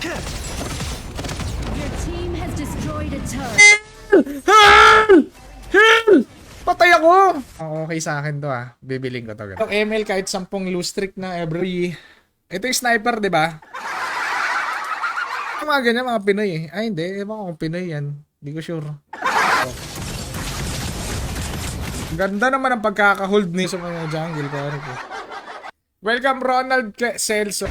Your team has destroyed a turret. Heal! Heal! Patay ako! Okay sa akin to ah. Bibiling ko to. Yung ML kahit 10 loose streak na every... Ito yung sniper, di ba? Mga ganyan, mga Pinoy eh. Ay hindi, ewan ko kung Pinoy yan. Hindi ko sure. Ganda naman ang pagkaka-hold ni sa mga jungle ko. Ano ko. Welcome Ronald Celso.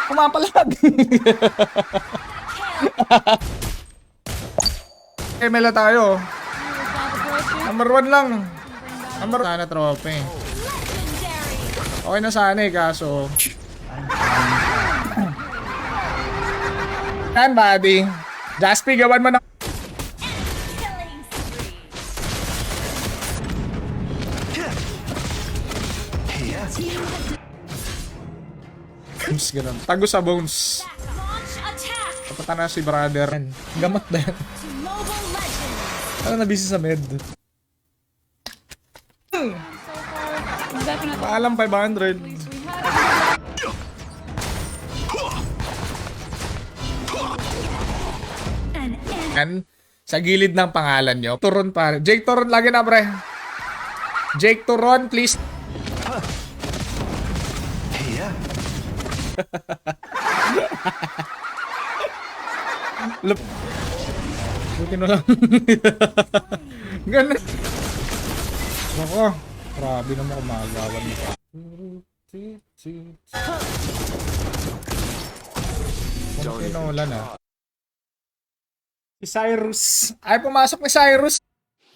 Pumapalag. ML na tayo. Number 1 lang. Number sana trophy. Okay na sana eh, kaso yan buddy. Jaspi, gawan mo na. Ganun. Tago sa bones. Kapata na si brother. Gamot na yan. Ano na busy sa med? Paalam 500. Yan. Sa gilid ng pangalan nyo. Turon pare. Jake Turon lagi na pre. Jake Turon please. Buti na lang. Ganun. Ako. Grabe naman kumagawan nito. Kung pinulan ah. Si Cyrus. Ay, pumasok ni Cyrus.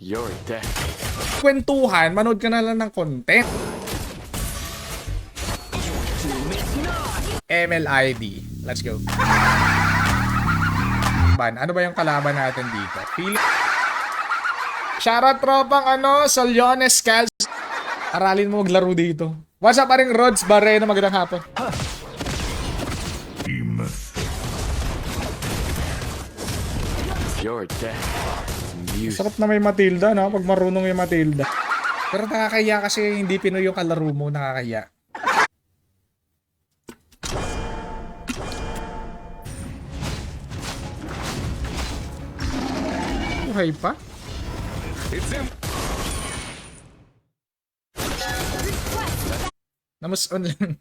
You're dead. Kwentuhan, manood ka na lang ng content. MLID. Let's go. Ano ba yung kalaban natin dito? Shoutout tropang Solyones Scals. Aralin mo maglaro dito. What's up paring Rods Barreno, magandang hapon. You're dead. Sarap na may Matilda, no? Pag marunong yung Matilda. Pero nakakaya kasi hindi Pinoy yung kalaro mo, nakakaya. Buhay pa? Namas on lang.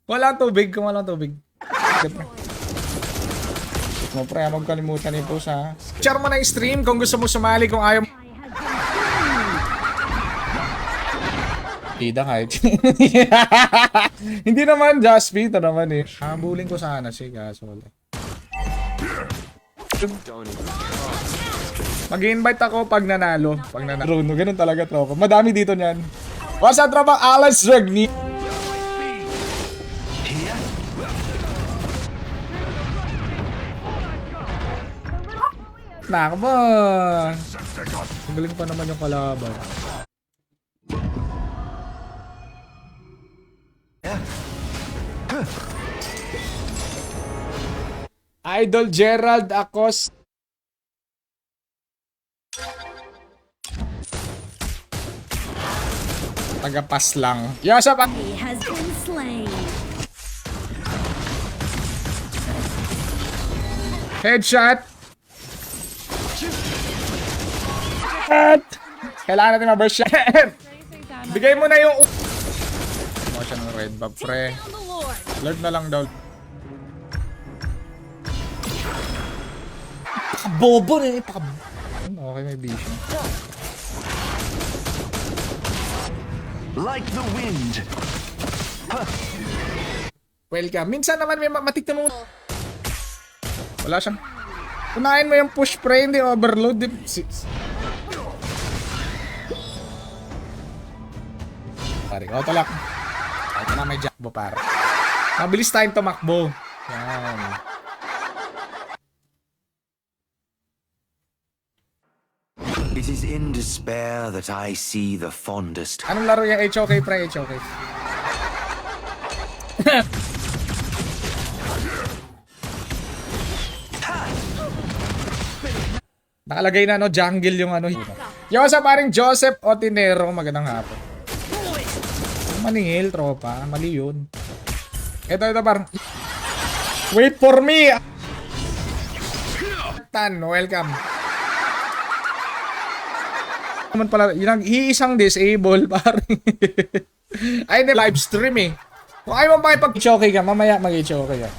Walang tubig, kung walang tubig. Mo pre, huwag kalimutan yung post ha. Share mo na yung stream kung gusto mo sumali, kung ayaw. Tida kahit. Hindi naman, Jaspi, ito naman eh. Habulin ko sana si kaso wala. Mag-invite ako pag nanalo. Pag nanalo. Ganun talaga tropa. Madami dito niyan. What's up tropa? Alex Regni. Nakaba. Magaling pa naman yung kalaban. Idol Gerald Acos. Tagapas lang. Yosa pa. He has been slain. Headshot. Kailangan natin ma-burst shot. Bigay mo na yung mo siya ng red buff pre. Lord na lang daw. Bobo na eh. Okay, may vision. Like the wind. Welcome. Minsan naman may matikta mo. Wala siyang. Unahin mo yung push pre, hindi overload. Pare, talak. Ito na may jackbo pare. Mabilis tayong tumakbo. Yan. It is in despair that I see the fondest. Anong laro yung HOK pre? HOK. Nakalagay na jungle yung Yo sa paring Joseph Otinero, magandang hapon. Maningil, tropa. Mali yun. Ito parang... Wait for me! Tan, welcome. Naman pala, yung iisang disable, parang... Ay, hindi, live stream eh. Kung ayaw mo makipag-choke ka, mamaya mag-choke ka.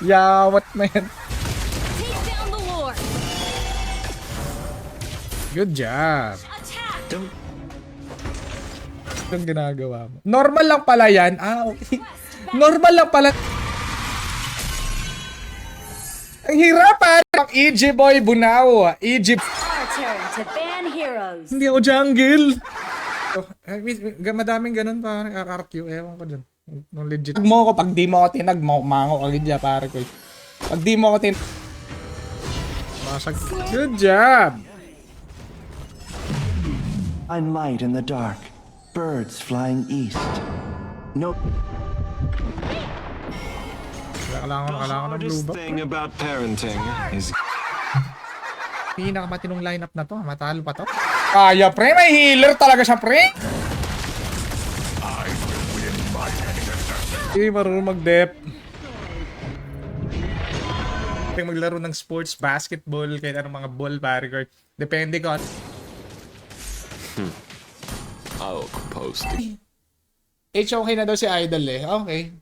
Yawat, man. Take down the Lord. Good job. Attack. Anong ginagawa mo? Normal lang pala yan. Ah, okay. Normal lang pala. Ang hirapan. Ang EG Boy Bunao. EG... Our turn to ban heroes. Hindi ako jungle. Oh, madaming ganun pa. RRQ. Ewan ko dun. Nung legit. Pag mo ko, pag di mo ako tinag, mango agad dyan, pare ko. Pag di mo ako tinag... Good job. I'm light in the dark. Birds flying east. No. Kailangan ko ng blue buff. thing about parenting is Pinakamatinong lineup na to. Matalo pa to. Kaya pre, may healer talaga siya pre. Hindi marunong mag-dep. Maglaro ng sports, basketball, kahit anong mga ball, pare ko. Depende ko. I'll post it. Okay na daw si Idol eh. Okay.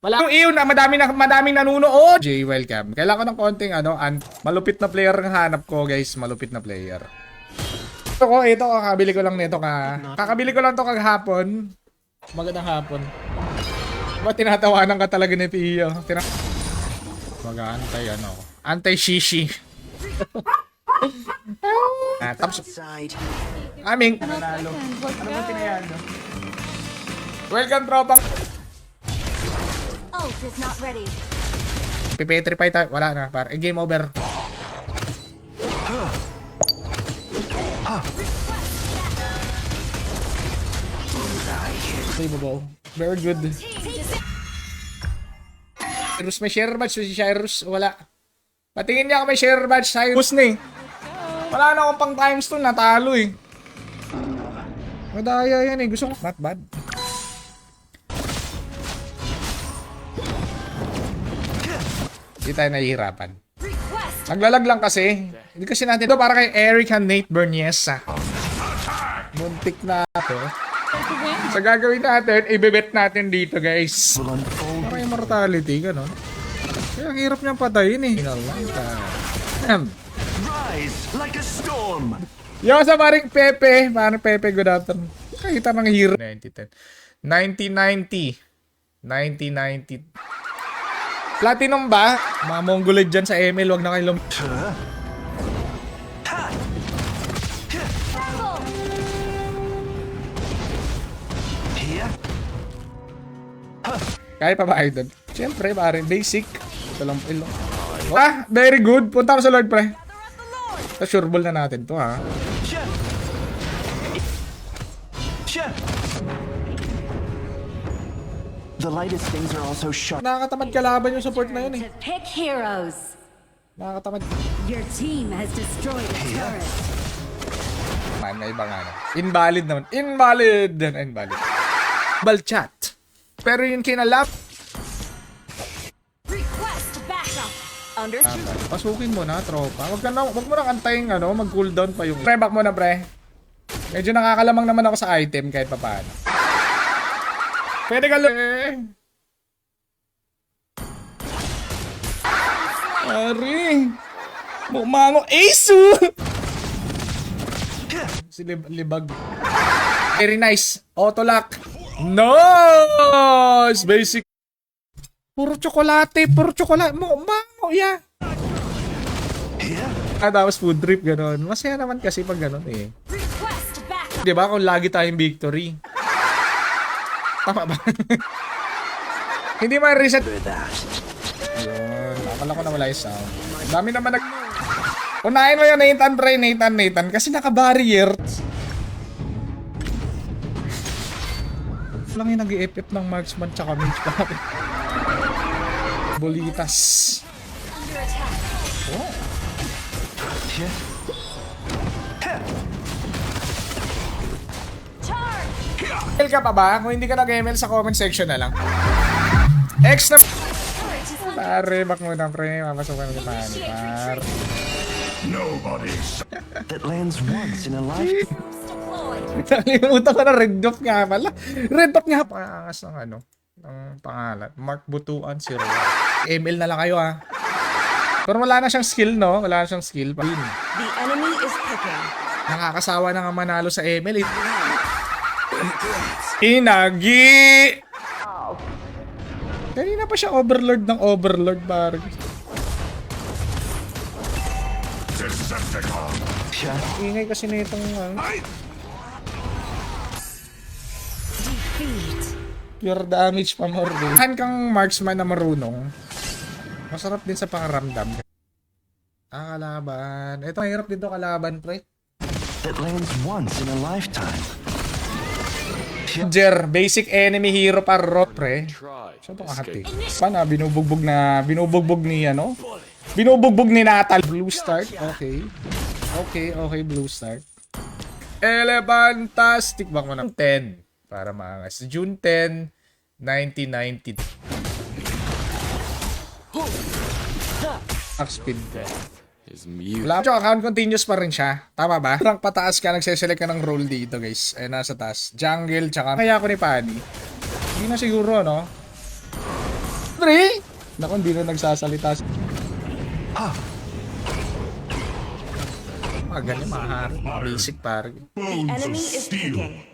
Wala yung iyo na madaming nanunood. Jay, welcome. Kailangan ko ng konting malupit na player ang hanap ko, guys. Malupit na player. Ito kakabili ko lang nito kakabili ko lang to kaghapon. Magandang hapon. Ba't tinatawanan ka talaga ni Pio? Mag-aantay anti-shishi. Tapos aming nanalo. Ano ba tinayan? Welcome tropang. Ult is not ready. Pipetrify tayo. Wala na par. Game over. Unbelievable. Very good. Cyrus may share badge. Si Cyrus wala. Patingin niya ako may share badge. Cyrus na eh. Wala na akong pang times 2. Natalo eh. Madaya yan eh. Gusto ko. Not bad. Hindi tayo nahihirapan. Naglalag lang kasi. Hindi kasi natin ito para kay Eric and Nate Berniesa. Muntik na ito. So gagawin natin, ibebet natin dito guys. Para immortality, gano'n. Kaya ang hirap niyang patayin eh. Rise like a storm. Yo sa paring Pepe. Paring Pepe, good afternoon. Kahita ng hero. 1990. Platinum ba? Mga mongolid dyan sa ML, wag na kayo Kaya pa ba idol? Siyempre, pare, basic. Ito lang po ilong. Very good. Punta ko sa Lord, pre. Sure ball na natin to, ha. The lightest things are also sharp. Nakakatamad kalaban yung support na yun, eh. To pick heroes. Nakakatamad. Your team has destroyed a turret. Man, may ibang invalid naman. Invalid! Invalid. Balchat. Pero yung kinalap. Request backup. Understood. Pasukin mo na, tropa. Wag mo nang antayin, mag-cooldown pa yung... Pre, back mo na, pre. Medyo nakakalamang naman ako sa item kahit pa paano. Pwede ka Ari. Bumango. Asu! Si Libag. Very nice. Auto-lock. Nice! Basic. Puro tsokolate. Mango, yeah. Tapos food trip, gano'n. Masaya naman kasi pag gano'n eh. Request backup. Diba kung lagi tayong victory? Tama ba? Hindi man reset. Yun. Akala ko na wala yung sound. Dami naman unahin mo yun, Nathan, pre. Nathan. Kasi naka-barrier. Lang yung nag-i-FF ng marksman tsaka mage pa. Bolitas. Under attack. Oh. Shit. Charge! ML ka pa ba? Kung hindi ka nag-ML sa comment section na lang. X na... Turret is under Pare, back muna pre. Mapasukan mo pa. Par. That lands once in a lifetime. deployed. Nakalimutan ko na red dot nga pala. Red dot nga. Pangangas ng ano. Ng pangalan. Mark Butuan si Roy. ML na lang kayo ha. Pero wala na siyang skill no? Wala na siyang skill. The enemy is picking. Nakakasawa na nga manalo sa ML. Inagi! Kanina pa siya overlord ng overlord pare. Shut. Ingay kasi na itong Defeat. pure damage pa more. Han kang marksman na marunong. Masarap din sa pangaramdam. Kalaban. Ito mahirap din to kalaban pre. That lands once in a lifetime. Jer, basic enemy hero para pre. Try. Saan itong ahati? Paano? Binubugbog ni ano? Binubugbog ni Natal. Blue start? Okay. Okay, blue start. Elefantastic. Bak mo ng 10. Para maangas. June 10, 1990. Max speed ko. Is mute. Wala. Account continuous pa rin siya. Tama ba? Rank pataas ka, nagseselect ka ng role dito guys. Eh, nasa taas. Jungle, tsaka kaya ko ni Pani. Hindi na siguro, no? 3? Naku, hindi na nagsasalita. Ganyan, mahari. Basic pare. The enemy is picking.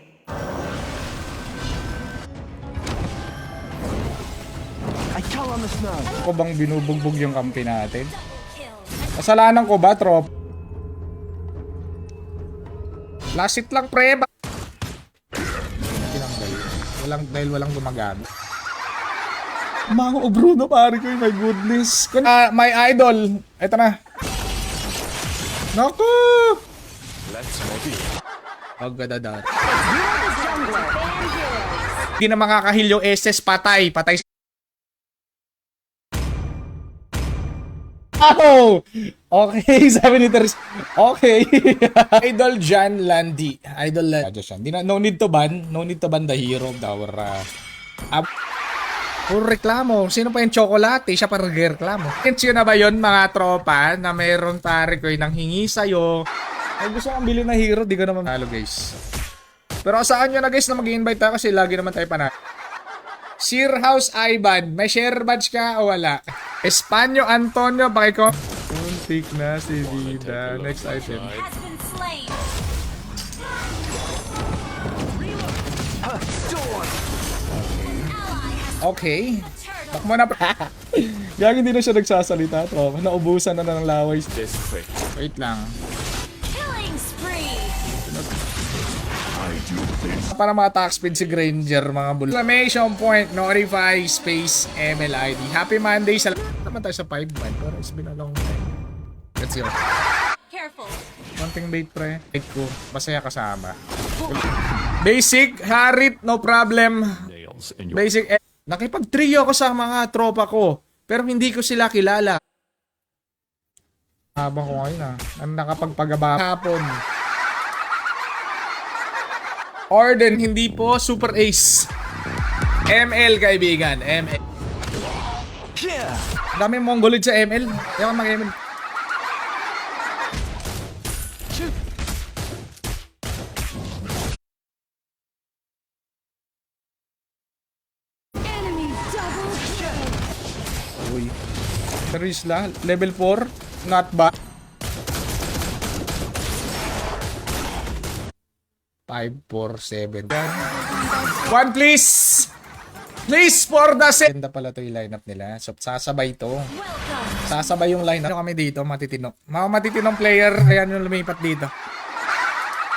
I call on the snow. Ako bang binubugbog yung kampi natin? Kasalanan ko ba, trop? Last hit lang, pre. Tinanggal. Walang gumagamit. Mango Bruno, pare ko. My goodness. My idol. Ito na. Naku! Let's make it. Ang ganda dati. You're the jungler. Fan heroes. Hindi na makakahil yung SS, patay. Patay. Oh! Okay, sabi ni Teres. Okay. Idol Jan Landi. Idol Landi. No need to ban. No need to ban the hero of our... Puro reklamo. Sino pa yung chocolate? Siya pa nagreklamo. Hence yun na ba yun mga tropa na mayroon pare ko yung hingi sa'yo. Ay gusto kong bilhin na hero, di ko naman halo guys. Pero saan nyo na guys na mag-invite tayo kasi lagi naman tayo panalo. Sir House Ivan, may share badge ka o wala? Espanyo Antonio, bakit ko? Muntik na si Vida. Next item. Has been slain. Okay. Bak mo na pa. Gagi hindi na siya nagsasalita. Tropa. Naubusan na ng laway. This quick. Wait lang. Killing spree. Para mga attack speed si Granger, mga bull. Exclamation point, notify, space, MLID. Happy Monday. Salamat naman tayo sa 5 man. Pero it's been a long time. Let's go. Careful. Konting bait pre. Bait ko. Masaya kasama. Basic, Harit, no problem. Basic, nakipag-trio ako sa mga tropa ko. Pero hindi ko sila kilala. Habang ko ngayon ang nakapagpagaba hapon. Orden, hindi po. Super Ace. ML, kaibigan. ML. Yeah. Dami mongolid sa ML. Ayaw mag-ML. Enemy double kill. Uy. Terisla, level 4. Not bad. 5, 4, 7. 1 please! Please for the set! Ganda pala to yung lineup nila. So, sasabay to. Welcome. Sasabay yung lineup. Ano kami dito? Matitino. Mga matitinong player. Ayan yung lumipat dito.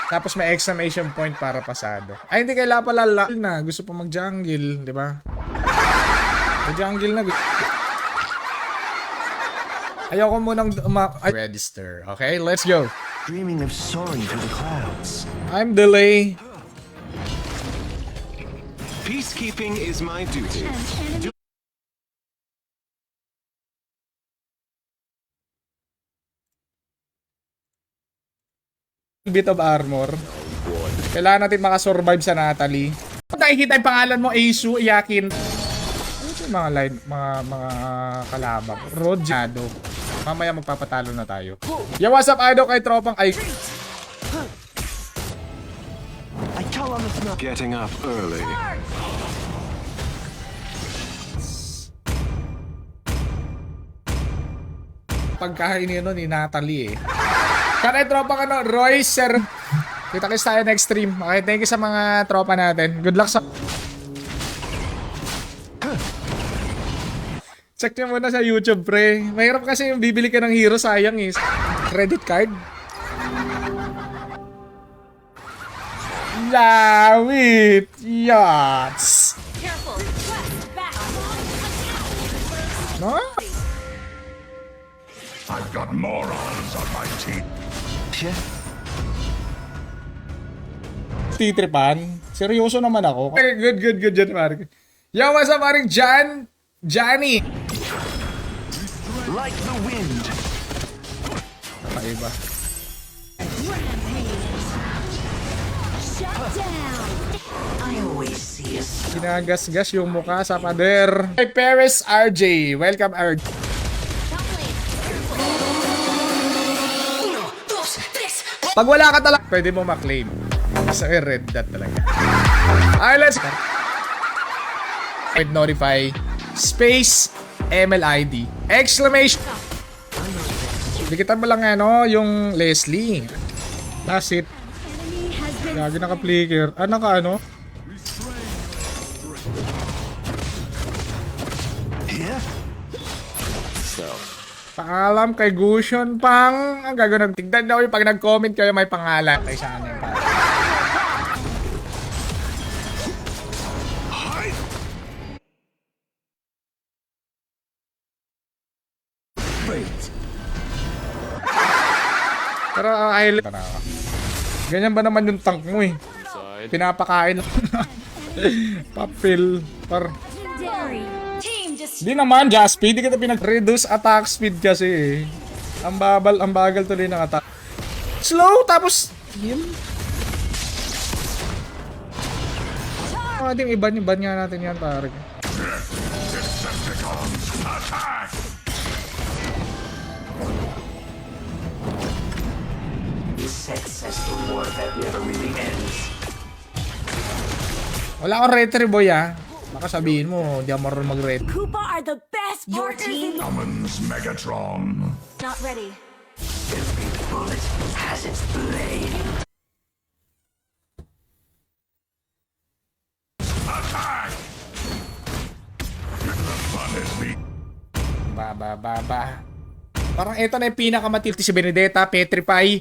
Tapos may exclamation point para pasado. Ay, hindi kailangan pala na. Gusto pa mag-jungle. Di ba? Mag-jungle na. Ayoko munang register. Okay, let's go. Dreaming of soaring through the clouds. I'm delay. Peacekeeping is my duty. An enemy bit of armor. Kailangan natin makasurvive sa Natalie. Kung nakikita yung pangalan mo, Asu, iyakin. Ano ito yung mga line, mga kalabang? Rodjado. Mamaya magpapatalo na tayo. Yo, what's up, idol, kay tropang ay... I tell him it's not. Getting up early. Pagkain niya ni Natalie eh. Kanay tropa ka no, Roy, sir. Kita-kits tayo next stream. Okay, thank you sa mga tropa natin. Good luck sa... Check nyo muna sa YouTube, pre. Mahirap kasi yung bibili ka ng hero, sayang eh. Credit card. Lawit! Yachts! Careful. Quest back. No? I've got morons on my team. Yeah. Titripan? Seryoso naman ako. Okay, good dyan, Mark. Yo, what's up, Mark? Johnny! Like the wind. Kakaiba. Shut down. Ginagasgas yung mukha sa pader. Hey, Paris RJ. Welcome, RJ. Pag wala ka talaga, pwede mo maklaim. Sa red dot talaga. Alright, let's go. With notify. Space MLID. Exclamation. Dikitan mo lang ano, yung Leslie. That's it. Enemy has been Lagi naka-flicker. Ah, naka ano? Yeah. Paalam kay Gusion Pang. Ang gagawin. Tignan daw yung pag nag-comment kayo may pangalan. Ay, saan yung pangalan? Pero highlight. Ganyan ba naman yung tank mo eh? Pinapakain. Papil. legendary. Team just Di naman, Jaspi. Di kita pinag-reduce attack speed kasi eh. Ang bagal tuloy ng attack. Slow, tapos heal. Ating iban nga natin yan, pare. Wala akong retry boy ah. Baka sabihin mo, di ako marunong mag-retry. Koopa are the best partners in the... Summons Megatron. Not ready. Attack! The fun is me. Ba. Parang ito na yung pinakamatilti si Benedetta, Petrify.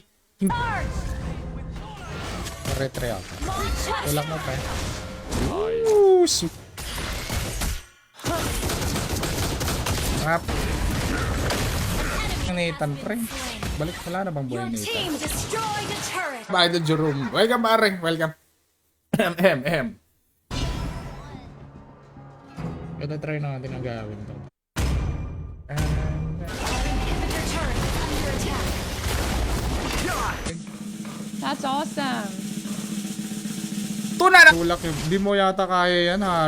Retry ako. Wala mo pa. Ooh, Rap. Ang Nathan, pre. Balik, wala na bang buhay Your Nathan? team destroyed a turret. By the Jerome. Welcome, pare. Welcome. Ito try natin ang gawin to. Inhibitor turret under attack. That's awesome. Tuna na! Tulak yun. Di mo yata kaya yan, ha?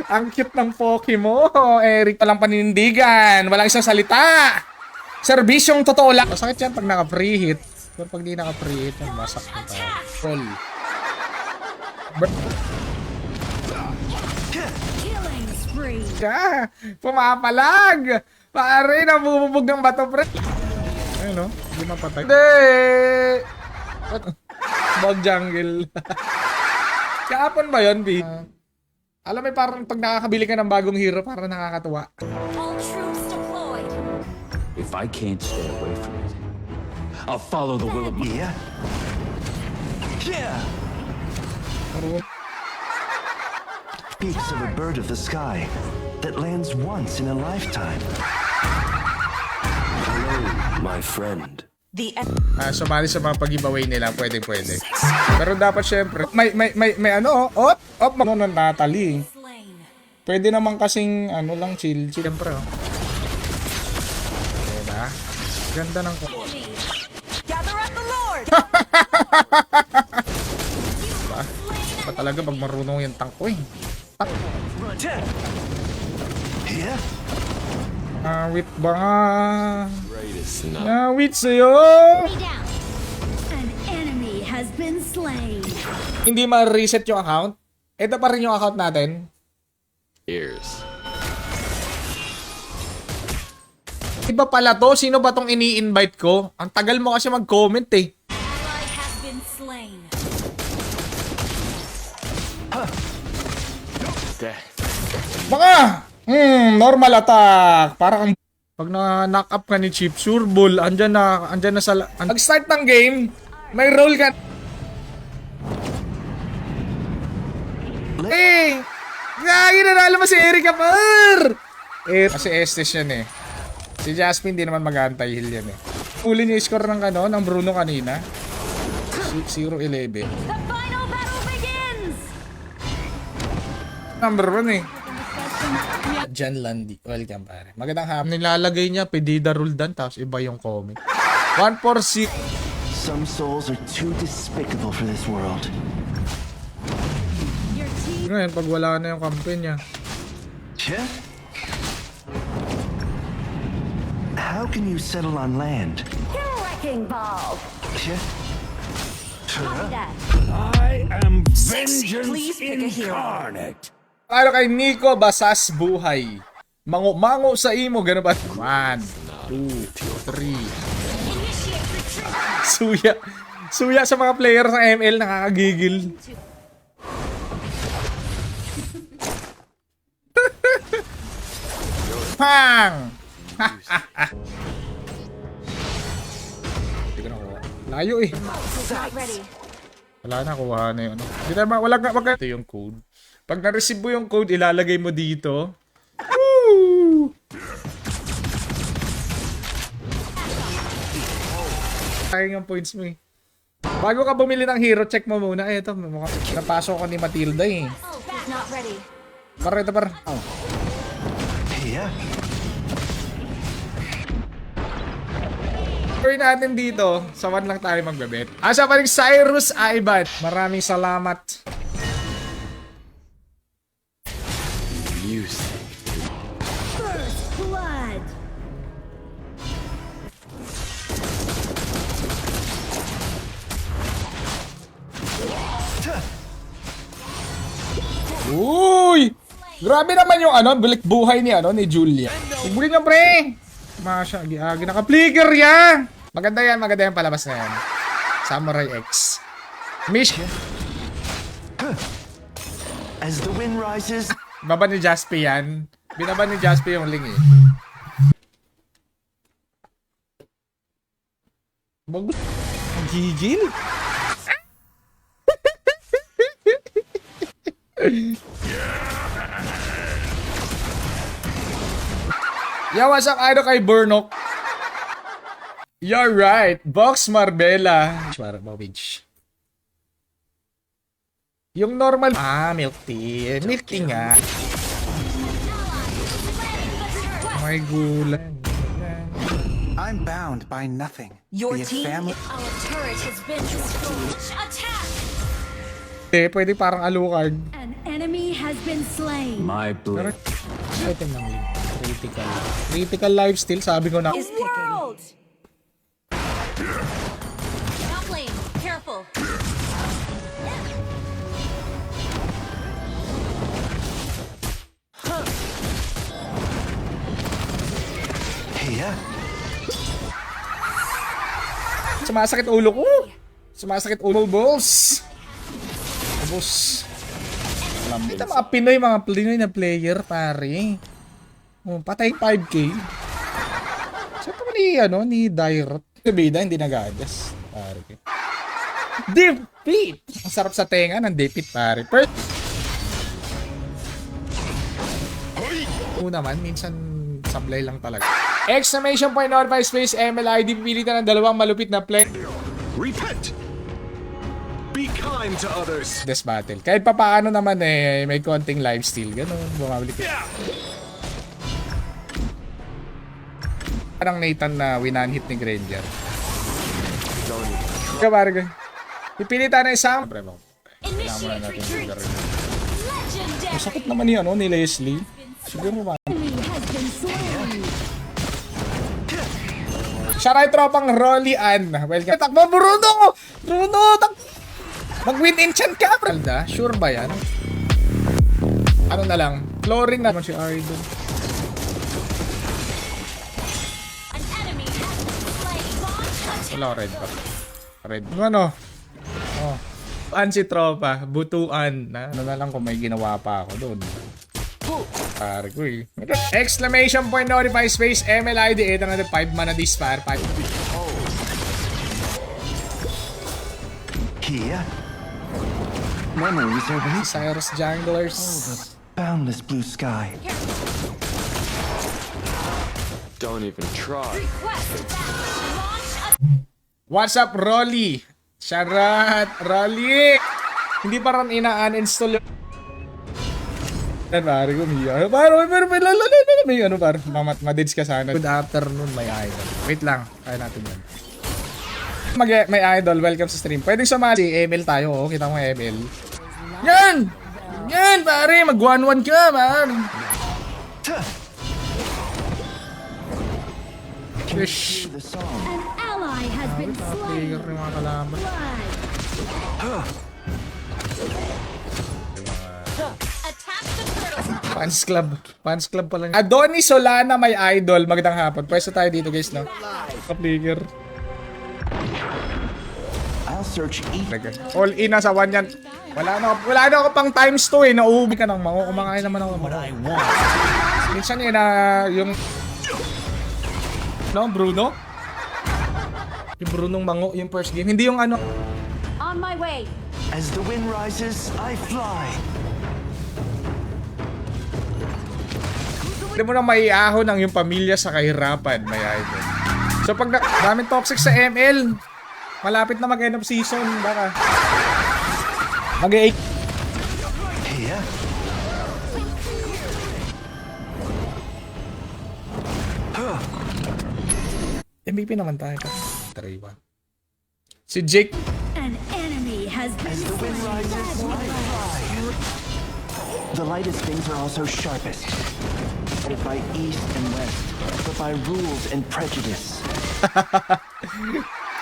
Ang cute ng Poke mo, Eric. Walang paninindigan. Walang isang salita. Serbisyong totoo lang. Masakit yan pag naka-free hit. Pero pag di naka-free hit, masak na tayo. Full. Killing spree. Ka! Pumapalag! Pare, nabububog ng bato, pre. Ayun, no? Hindi mapatay. Hindi! Bog jungle. Kahapon ba yun, B? Alam mo, parang pag nakakabili ka ng bagong hero, parang nakakatuwa. All troops deployed. If I can't stay away from it, I'll follow the will of my... Yeah. Yeah. Pero, Piece of a bird of the sky that lands once in a lifetime. Hello, my friend. The sumali sa mga pag-giveaway nila, pwede. Pero dapat syempre, may ano, op, ano na Natalie. Slain. Pwede naman kasing, ano lang, chill. Siyempre, oh. Diba? Ganda ng... gather up the Ba talaga pag marunong yung tank ko eh. Here? Awit ba nga? Greatest enough. Awit sa'yo! Enemy down. An enemy has been slain. Hindi ma-reset yung account. Ito pa rin yung account natin. Ears. Iba pala to. Sino ba tong ini-invite ko? Ang tagal mo kasi mag-comment eh. Ally has been slain. Death. Baka! Normal attack. Parang pag na-knock up ka ni Chip, sure ball. Andyan na sa... Nag-start ng game, may roll ka. Eh! Gagi, nanalo mo si Erika Par! Kasi Estes yan eh. Si Jasmine di naman mag-anti-heal yan eh. Uli niya yung score ng Bruno kanina. 0-11. The final battle begins. Number 1 eh. John Landy. Welcome pare. Magandang hapon. Nilalagay niya Pedida Roldan tapos iba yung comment. 146. Some souls are too despicable for this world. Your team Ngayon pag wala na yung campaign niya. Chef? How can you settle on land? wrecking ball. Chef? Copy that. I am vengeance Please pick a hero. incarnate. Ano kay Nico Basas Buhay. Mango sa imo, gano'n ba? 1, 2, 3. Initiate retreat. Suya sa mga player sa ML, nakakagigil. Pang! Hindi ko nakuha. Layo eh. Not ready. Wala na, kuha na yun. Hindi na, wag ka. Ito yung code. Pag na-receive mo yung code, ilalagay mo dito. Woo! Sayang yung points mo eh. Bago ka bumili ng hero, check mo muna. Ay, ito, napasok ko ni Matilda eh. Ult is not ready. Ito. Here? Gawin natin dito, sa 1 lang tayo magbebet. Asa pa rin Cyrus Ibat. Maraming salamat. Music. First blood. Uy! Grabe naman yung balik buhay ni ni Julia. Huwag niya pre. Masya, naka-flicker yan. Maganda yan palabas na yan. Samurai X. Mish. As the wind rises, Baba ni Jaspi yan. Binaba ni Jaspi yung link eh. Gigil? Yo, what's up, idol kay Burnok? You're right. Box Marbella. Marbella. Yung normal... milk tea. Milk tea nga. May gulan. I'm bound by nothing. Your Be it team family. Our turret has been destroyed. Attack. Pwede parang Alucard. An enemy has been slain. My Pero, blade. item ng link. Critical lifesteal, sabi ko na. Is picking. Top lane. Careful. here? Sumasakit ulo ko. Sumasakit ulo, boss. Boss. Ito mga Pinoy na player, pare. Oh, patay 5k. Saan naman ni Dairot? Bida, hindi nagagas. Pare. Defeat! Ang sarap sa tenga ng defeat, pare. Naman, minsan sablay lang talaga. Exclamation point notify space MLID, pipilitan ng dalawang malupit na play. Repent! Be kind to others! This battle. Kahit papaano naman may konting lifesteal. Ganun, bumabalik. Parang Nathan na winan hit ni Granger. Kabarga. Pipilitan na isang... Pre, mo. Kailangan muna natin yung garin. Ang sakit naman ni, ni Leslie. Siguro ba? Enemy has been slain. Siya rin tropang Rolly Ann. Welcome. Takbo, Bruno! Bruno, mag-win enchant ka, Pralda. Sure ba yan? Ano na lang? Chlorine na naman si Idol. Wala ko red pa. Red. Ano? Oh. Si tropa. Butuan. Ano na lang kung may ginawa pa ako doon. Pare ko eh. Exclamation point notify space MLID 805 mana dispar 5. Here. Memories are released. Cyrus Junglers. Boundless blue sky. Don't even try. What's up, Rolly? Sharat, Rolly! Hindi pa rin ina-uninstall yung... Yan, pare ko, Mia. Pero, may ano, pare. Madids ka sana. Good afternoon, my idol. Wait lang, kaya natin yan. May idol, welcome sa stream. Pwedeng sumali, ML tayo, oh. Kita mo ML. Yan! Yan, pare! Mag-1-1 ka, man! Fish! The song. An ally has been slain. Player ng mga kalaban. Fans club. Fans club pa lang. Adonis Solana, may idol. Magandang hapon. Pwesto tayo dito, guys, no? Player. I'll search each. All in na sa 1 yan. Wala na ako pang times 2 eh. Nauubi ka ng mango. Kumakain naman ako ng mango. Minsan yun na yung... No, Bruno? Yung Brunong mango, yung first game. Hindi yung ano... On my way. As the wind rises, I fly. Hindi mo na maiahon ang yung pamilya sa kahirapan, may idol. So pag daming toxic sa ML, malapit na mag-end of season, baka mag-8. Here. MVP naman tayo ka. 3-1. Si Jake. An enemy has been The wind rises, I fly. The lightest things are also sharpest. Not by east and west, but by rules and prejudice.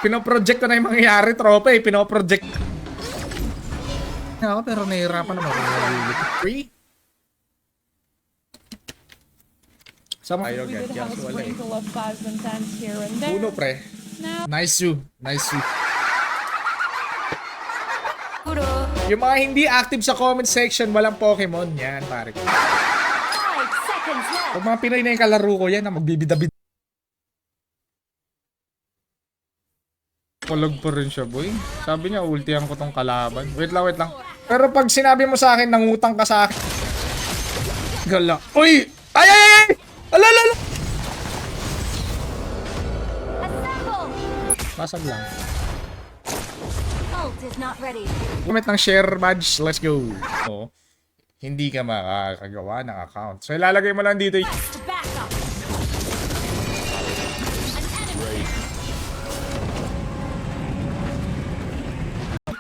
Pinoproject ko na yung mangyayari, tropa eh. Pinoproject. Ako, pero nahihirapan naman. 3? Sama kayo, We did ganyan. have a sprinkle of 5s and 10s here and there. Uno, pre. Now, Nice you. Nice you. Yung mga hindi active sa comment section, walang Pokemon. Yan, pare. 5 seconds left. Pag mga Pinoy na yung kalaro ko, yan na magbibidabid. Kulog pa rin siya, boy. Sabi niya, ultihan ko tong kalaban. Wait lang. Pero pag sinabi mo sa akin, nangutang ka sa akin. Gala. Uy! Ay! Alala! Assemble. Basag lang. Ult is not ready. Gamit ng share badge. Let's go. Oh, hindi ka makakagawa ng account. So, ilalagay mo lang dito. Back up.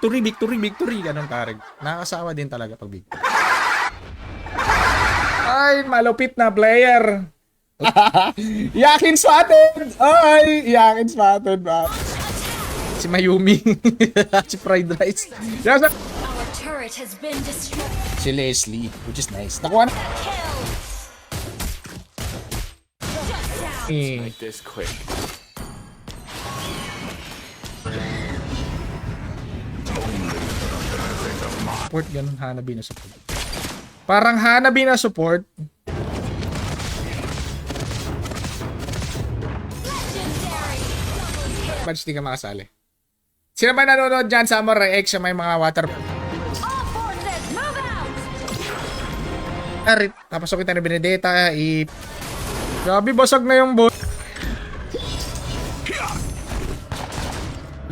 Victory. Ganun, Tarek. Nakakasawa din talaga pag victory. Ay, malupit na player. Yakin spotted! Ay, yakin spotted ba? Si Mayumi. Si Fried Rice. Yes, Our turret has been destroyed. si Leslie, which is nice. Nakuha na. Like this quick. Support, ganun, Hanabi na support. Parang Hanabi na support. Badge, di ka makasali. Sino ba nanonood dyan? Samurai X, may mga water... All forces, move out. Arit, tapos kita ni Benedetta, Grabe, basag na yung bot.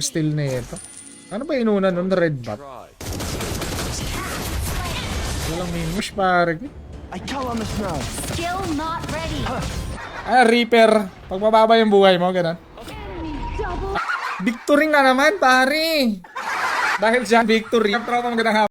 Still na ito. Ano ba inuna nun? Red bot. Walang mimush, pare. I call on the snow. Skill not ready. Reaper. Pag mababa yung buhay mo, ganun. Enemy double. Victory nga naman, pare. Dahil dyan, victory. Tropa, magandang hapon.